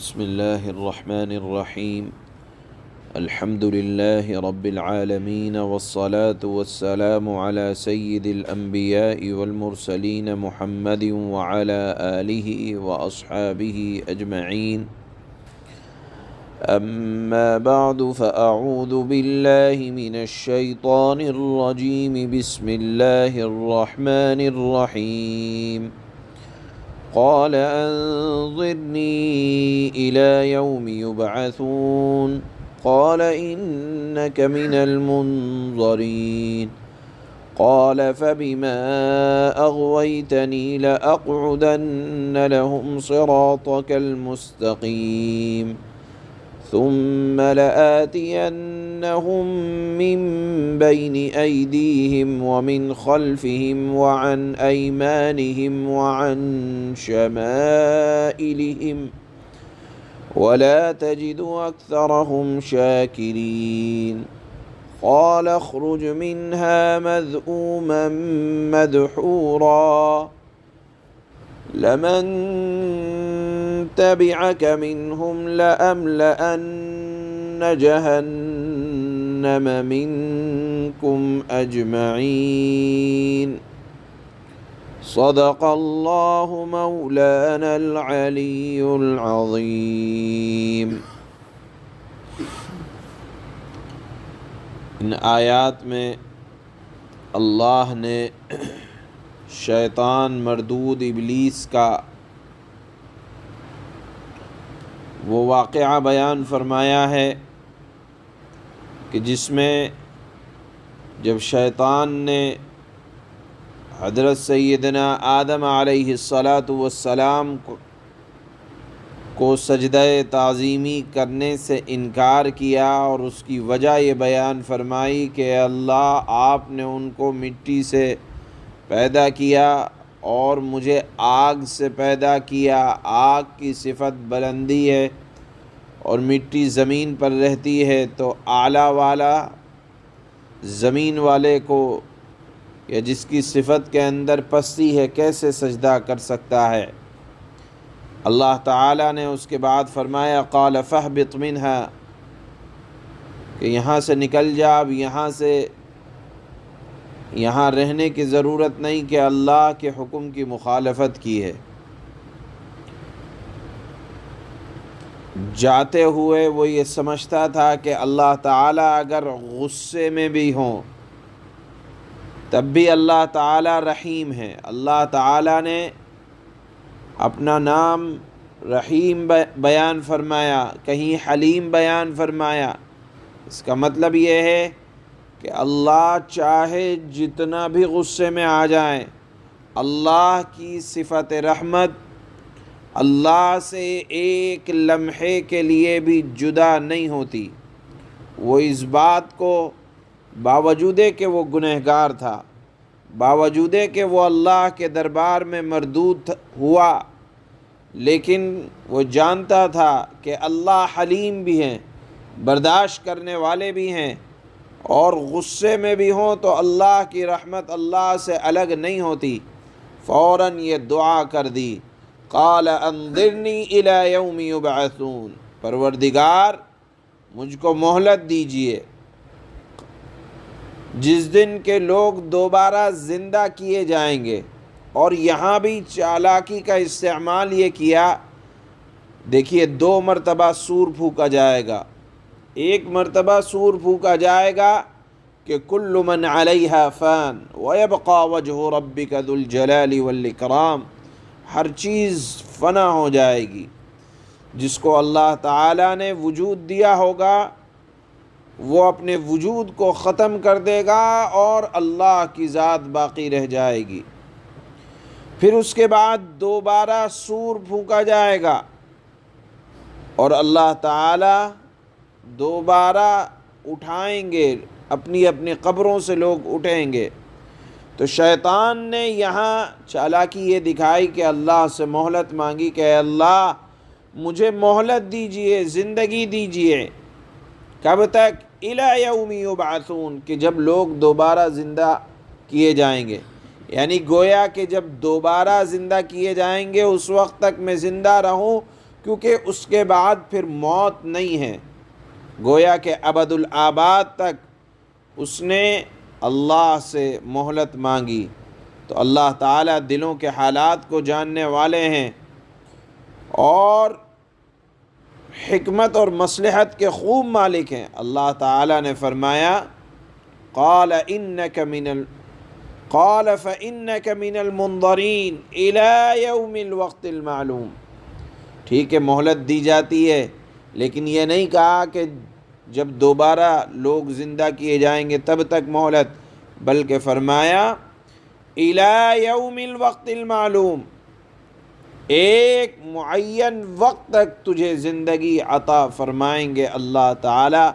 بسم الله الرحمن الرحيم. الحمد لله رب العالمين، والصلاة والسلام على سيد الأنبياء والمرسلين محمد وعلى آله وأصحابه أجمعين. أما بعد، فأعوذ بالله من الشيطان الرجيم. بسم الله الرحمن الرحيم. قال أنظرني إلى يوم يبعثون. قال إنك من المنظرين. قال فبما أغويتني لأقعدن لهم صراطك المستقيم ثم لآتينهم من بين أيديهم ومن خلفهم وعن أيمانهم وعن شمائلهم ولا تجد أكثرهم شاكرين. قال اخرج منها مذءوما مدحورا لمن تبعك منهم لأملأن جهنم منكم أجمعين. صدق الله مولانا العلي العظيم. ان آیات میں اللہ نے شیطان مردود ابلیس کا وہ واقعہ بیان فرمایا ہے کہ جس میں جب شیطان نے حضرت سیدنا آدم علیہ السلام کو سجدہ تعظیمی کرنے سے انکار کیا، اور اس کی وجہ یہ بیان فرمائی کہ اللہ آپ نے ان کو مٹی سے پیدا کیا اور مجھے آگ سے پیدا کیا. آگ کی صفت بلندی ہے اور مٹی زمین پر رہتی ہے، تو اعلیٰ والا زمین والے کو یا جس کی صفت کے اندر پستی ہے کیسے سجدہ کر سکتا ہے؟ اللہ تعالیٰ نے اس کے بعد فرمایا قال فاہبط منہا، کہ یہاں سے نکل جا، اب یہاں رہنے کی ضرورت نہیں کہ اللہ کے حکم کی مخالفت کی ہے. جاتے ہوئے وہ یہ سمجھتا تھا کہ اللہ تعالیٰ اگر غصے میں بھی ہوں تب بھی اللہ تعالیٰ رحیم ہے. اللہ تعالیٰ نے اپنا نام رحیم بیان فرمایا، کہیں حلیم بیان فرمایا. اس کا مطلب یہ ہے کہ اللہ چاہے جتنا بھی غصے میں آ جائیں، اللہ کی صفت رحمت اللہ سے ایک لمحے کے لیے بھی جدا نہیں ہوتی. وہ اس بات کو باوجود کہ وہ گنہگار تھا، باوجود کہ وہ اللہ کے دربار میں مردود ہوا، لیکن وہ جانتا تھا کہ اللہ حلیم بھی ہیں، برداشت کرنے والے بھی ہیں، اور غصے میں بھی ہوں تو اللہ کی رحمت اللہ سے الگ نہیں ہوتی. فوراً یہ دعا کر دی، قال انظرنی الی یوم یبعثون، پروردگار مجھ کو مہلت دیجئے جس دن کے لوگ دوبارہ زندہ کیے جائیں گے. اور یہاں بھی چالاکی کا استعمال یہ کیا. دیکھیے 2 مرتبہ سور پھونکا جائے گا. ایک مرتبہ سور پھونکا جائے گا کہ کل من علیہا فان ویبقى وجہ ربک ذو الجلال والاکرام، ہر چیز فنا ہو جائے گی. جس کو اللہ تعالیٰ نے وجود دیا ہوگا وہ اپنے وجود کو ختم کر دے گا اور اللہ کی ذات باقی رہ جائے گی. پھر اس کے بعد دوبارہ سور پھونکا جائے گا اور اللہ تعالیٰ دوبارہ اٹھائیں گے، اپنی اپنی قبروں سے لوگ اٹھیں گے. تو شیطان نے یہاں چالاکی یہ دکھائی کہ اللہ سے مہلت مانگی کہ اے اللہ مجھے مہلت دیجئے، زندگی دیجئے. کب تک؟ الی یوم یبعثون، کہ جب لوگ دوبارہ زندہ کیے جائیں گے. یعنی گویا کہ جب دوبارہ زندہ کیے جائیں گے اس وقت تک میں زندہ رہوں کیونکہ اس کے بعد پھر موت نہیں ہے، گویا کہ ابد الآباد تک اس نے اللہ سے مہلت مانگی۔ تو اللہ تعالیٰ دلوں کے حالات کو جاننے والے ہیں اور حکمت اور مصلحت کے خوب مالک ہیں۔ اللہ تعالیٰ نے فرمایا قال فإنك من المنظرین إلی یوم الوقت المعلوم۔ ٹھیک ہے، مہلت دی جاتی ہے، لیکن یہ نہیں کہا کہ جب دوبارہ لوگ زندہ کیے جائیں گے تب تک مہلت، بلکہ فرمایا الی یوم الوقت المعلوم، ایک معین وقت تک تجھے زندگی عطا فرمائیں گے اللہ تعالی،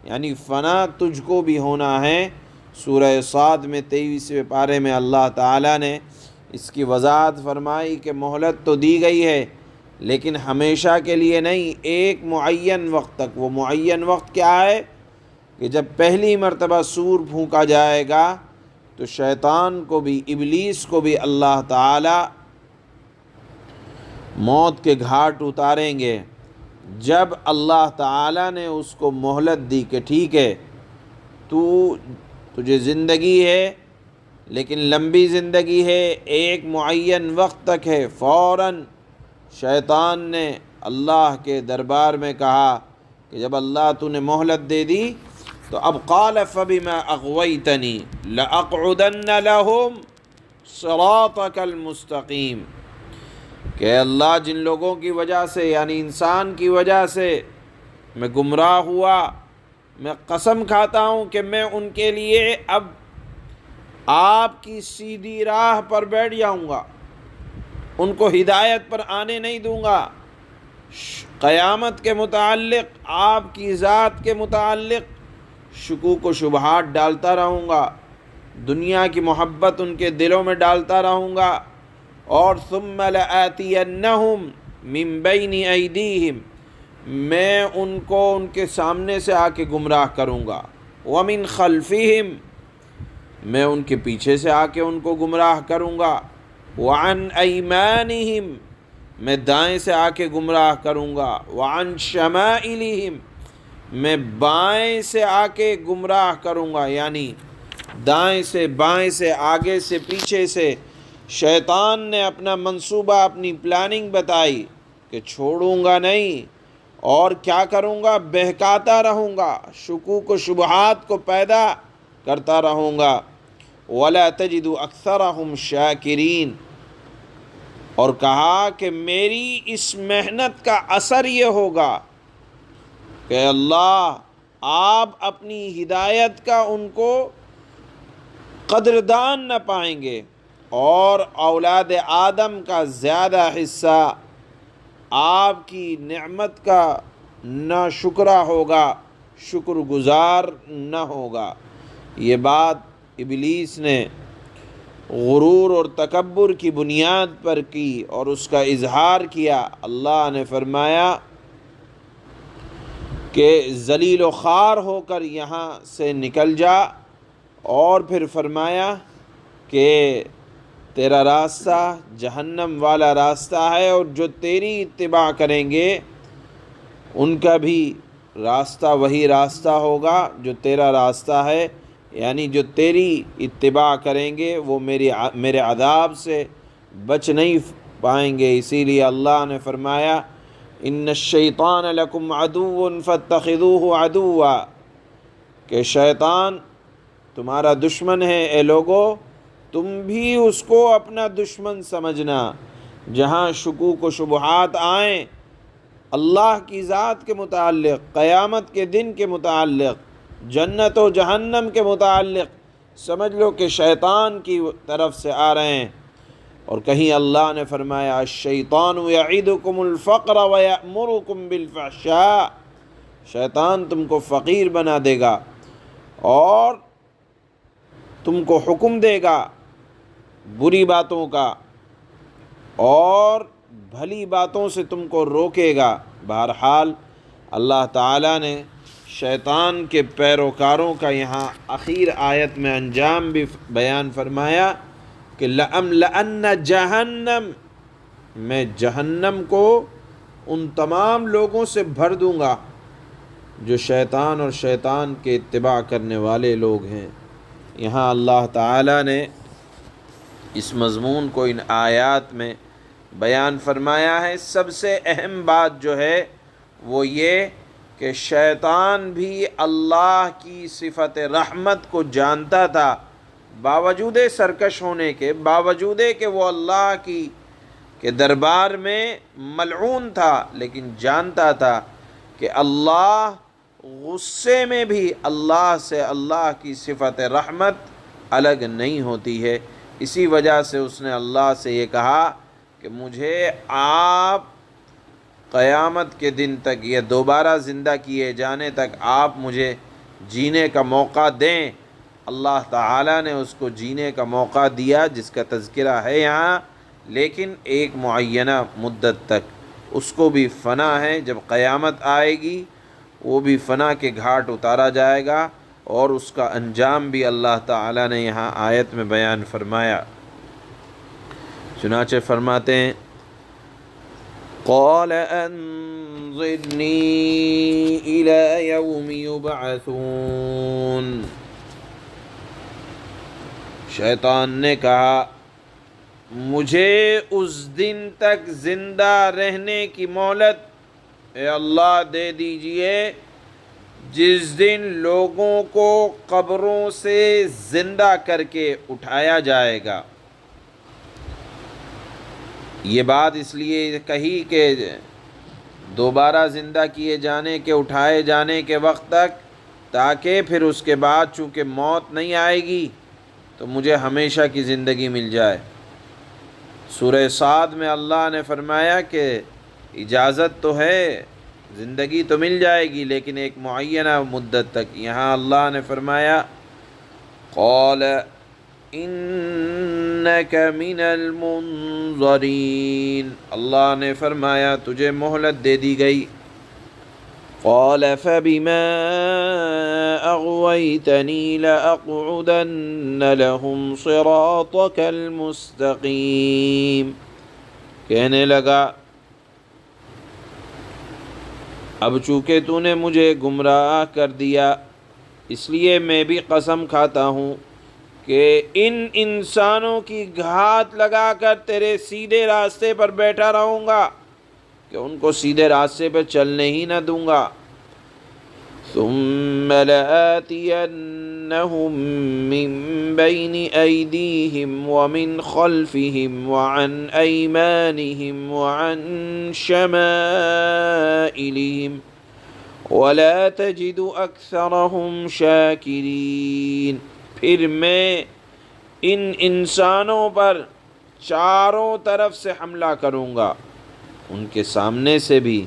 یعنی فنا تجھ کو بھی ہونا ہے۔ سورہ صاد میں 23ویں پارے میں اللہ تعالیٰ نے اس کی وضاحت فرمائی کہ مہلت تو دی گئی ہے لیکن ہمیشہ کے لیے نہیں، ایک معین وقت تک۔ وہ معین وقت کیا ہے کہ جب پہلی مرتبہ سور پھونکا جائے گا تو شیطان کو بھی، ابلیس کو بھی اللہ تعالیٰ موت کے گھاٹ اتاریں گے۔ جب اللہ تعالیٰ نے اس کو مہلت دی کہ ٹھیک ہے تجھے زندگی ہے لیکن لمبی زندگی ہے، ایک معین وقت تک ہے، فوراً شیطان نے اللہ کے دربار میں کہا کہ جب اللہ تو نے مہلت دے دی تو اب قال فبما اغویتنی لأقعدن لهم صراطک المستقیم، کہ اللہ جن لوگوں کی وجہ سے، یعنی انسان کی وجہ سے میں گمراہ ہوا، میں قسم کھاتا ہوں کہ میں ان کے لیے اب آپ کی سیدھی راہ پر بیٹھ جاؤں گا، ان کو ہدایت پر آنے نہیں دوں گا، قیامت کے متعلق، آپ کی ذات کے متعلق شکوک و شبہات ڈالتا رہوں گا، دنیا کی محبت ان کے دلوں میں ڈالتا رہوں گا، اور ثم لآتینہم من بین ایدیہم، میں ان کو ان کے سامنے سے آ کے گمراہ کروں گا، ومن خلفہم، میں ان کے پیچھے سے آ کے ان کو گمراہ کروں گا، وعن ایمانہم، میں دائیں سے آ کے گمراہ کروں گا، وعن شمائلہم، میں بائیں سے آ کے گمراہ کروں گا، یعنی دائیں سے بائیں سے آگے سے پیچھے سے۔ شیطان نے اپنا منصوبہ، اپنی پلاننگ بتائی کہ چھوڑوں گا نہیں، اور کیا کروں گا، بہکاتا رہوں گا، شکوک و شبہات کو پیدا کرتا رہوں گا، وَلَا تَجِدُ أَكْثَرَهُمْ شَاكِرِينَ، اور کہا کہ میری اس محنت کا اثر یہ ہوگا کہ اللہ آپ اپنی ہدایت کا ان کو قدردان نہ پائیں گے، اور اولاد آدم کا زیادہ حصہ آپ کی نعمت کا نہ شکرہ ہوگا، شکر گزار نہ ہوگا۔ یہ بات ابلیس نے غرور اور تکبر کی بنیاد پر کی اور اس کا اظہار کیا۔ اللہ نے فرمایا کہ ذلیل و خوار ہو کر یہاں سے نکل جا، اور پھر فرمایا کہ تیرا راستہ جہنم والا راستہ ہے، اور جو تیری اتباع کریں گے ان کا بھی راستہ وہی راستہ ہوگا جو تیرا راستہ ہے، یعنی جو تیری اتباع کریں گے وہ میرے عذاب سے بچ نہیں پائیں گے۔ اسی لیے اللہ نے فرمایا ان الشیطان لکم عدو فاتخذوہ عدوا، کہ شیطان تمہارا دشمن ہے، اے لوگو تم بھی اس کو اپنا دشمن سمجھنا۔ جہاں شکوک و شبہات آئیں اللہ کی ذات کے متعلق، قیامت کے دن کے متعلق، جنت و جہنم کے متعلق، سمجھ لو کہ شیطان کی طرف سے آ رہے ہیں۔ اور کہیں اللہ نے فرمایا الشیطان یعدکم الفقر ویأمرکم بالفحشاء، شیطان تم کو فقیر بنا دے گا اور تم کو حکم دے گا بری باتوں کا اور بھلی باتوں سے تم کو روکے گا۔ بہرحال اللہ تعالیٰ نے شیطان کے پیروکاروں کا یہاں اخیر آیت میں انجام بھی بیان فرمایا کہ لَأَمْلَأَنَّ جَهَنَّمَ، میں جہنم کو ان تمام لوگوں سے بھر دوں گا جو شیطان اور شیطان کے اتباع کرنے والے لوگ ہیں۔ یہاں اللہ تعالیٰ نے اس مضمون کو ان آیات میں بیان فرمایا ہے۔ سب سے اہم بات جو ہے وہ یہ کہ شیطان بھی اللہ کی صفت رحمت کو جانتا تھا، باوجود سرکش ہونے کے، باوجود کہ وہ اللہ کے دربار میں ملعون تھا، لیکن جانتا تھا کہ اللہ غصے میں بھی اللہ سے اللہ کی صفت رحمت الگ نہیں ہوتی ہے۔ اسی وجہ سے اس نے اللہ سے یہ کہا کہ مجھے آپ قیامت کے دن تک یا دوبارہ زندہ کیے جانے تک آپ مجھے جینے کا موقع دیں۔ اللہ تعالیٰ نے اس کو جینے کا موقع دیا، جس کا تذکرہ ہے یہاں، لیکن ایک معینہ مدت تک۔ اس کو بھی فنا ہے، جب قیامت آئے گی وہ بھی فنا کے گھاٹ اتارا جائے گا، اور اس کا انجام بھی اللہ تعالیٰ نے یہاں آیت میں بیان فرمایا۔ چنانچہ فرماتے ہیں قال انظرنی الی یوم یبعثون، شیطان نے کہا مجھے اس دن تک زندہ رہنے کی مہلت اے اللہ دے دیجئے جس دن لوگوں کو قبروں سے زندہ کر کے اٹھایا جائے گا۔ یہ بات اس لیے کہی کہ دوبارہ زندہ کیے جانے کے، اٹھائے جانے کے وقت تک، تاکہ پھر اس کے بعد چونکہ موت نہیں آئے گی تو مجھے ہمیشہ کی زندگی مل جائے۔ سورہ صاد میں اللہ نے فرمایا کہ اجازت تو ہے، زندگی تو مل جائے گی، لیکن ایک معینہ مدت تک۔ یہاں اللہ نے فرمایا قال انک من المنظرین، اللہ نے فرمایا تجھے مہلت دے دی گئی۔ قال فبما اغویتنی لأقعدن لهم صراطک المستقیم، کہنے لگا اب چونکہ تو نے مجھے گمراہ کر دیا، اس لیے میں بھی قسم کھاتا ہوں کہ ان انسانوں کی گھات لگا کر تیرے سیدھے راستے پر بیٹھا رہوں گا، کہ ان کو سیدھے راستے پر چلنے ہی نہ دوں گا۔ ثم لآتینہم من بین ایدیہم ومن خلفہم وعن ایمانہم وعن شمائلہم ولا تجد اکثرہم شاکرین، پھر میں ان انسانوں پر چاروں طرف سے حملہ کروں گا، ان کے سامنے سے بھی،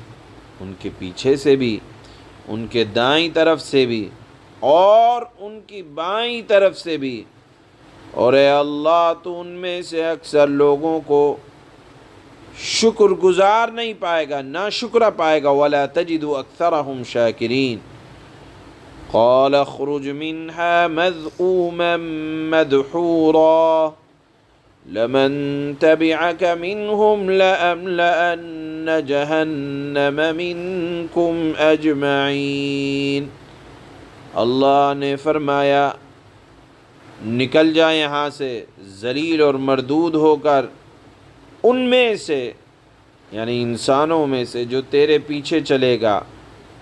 ان کے پیچھے سے بھی، ان کے دائیں طرف سے بھی، اور ان کی بائیں طرف سے بھی، اور اے اللہ تو ان میں سے اکثر لوگوں کو شکر گزار نہیں پائے گا، نا شکرہ پائے گا۔ وَلَا تَجِدُ أَكْثَرَهُمْ شَاكِرِينَ قَالَ اخْرُجْ مِنْهَا مَذْءُومًا مَدْحُورًا لَمَن تَبِعَكَ مِنْهُمْ لَأَمْلَأَنَّ جَهَنَّمَ مِنْكُمْ أَجْمَعِينَ، اللہ نے فرمایا نکل جا یہاں سے ذلیل اور مردود ہو کر، ان میں سے یعنی انسانوں میں سے جو تیرے پیچھے چلے گا،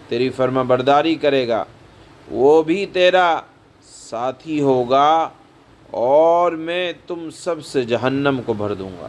تیری فرما برداری کرے گا، وہ بھی تیرا ساتھی ہوگا، اور میں تم سب سے جہنم کو بھر دوں گا۔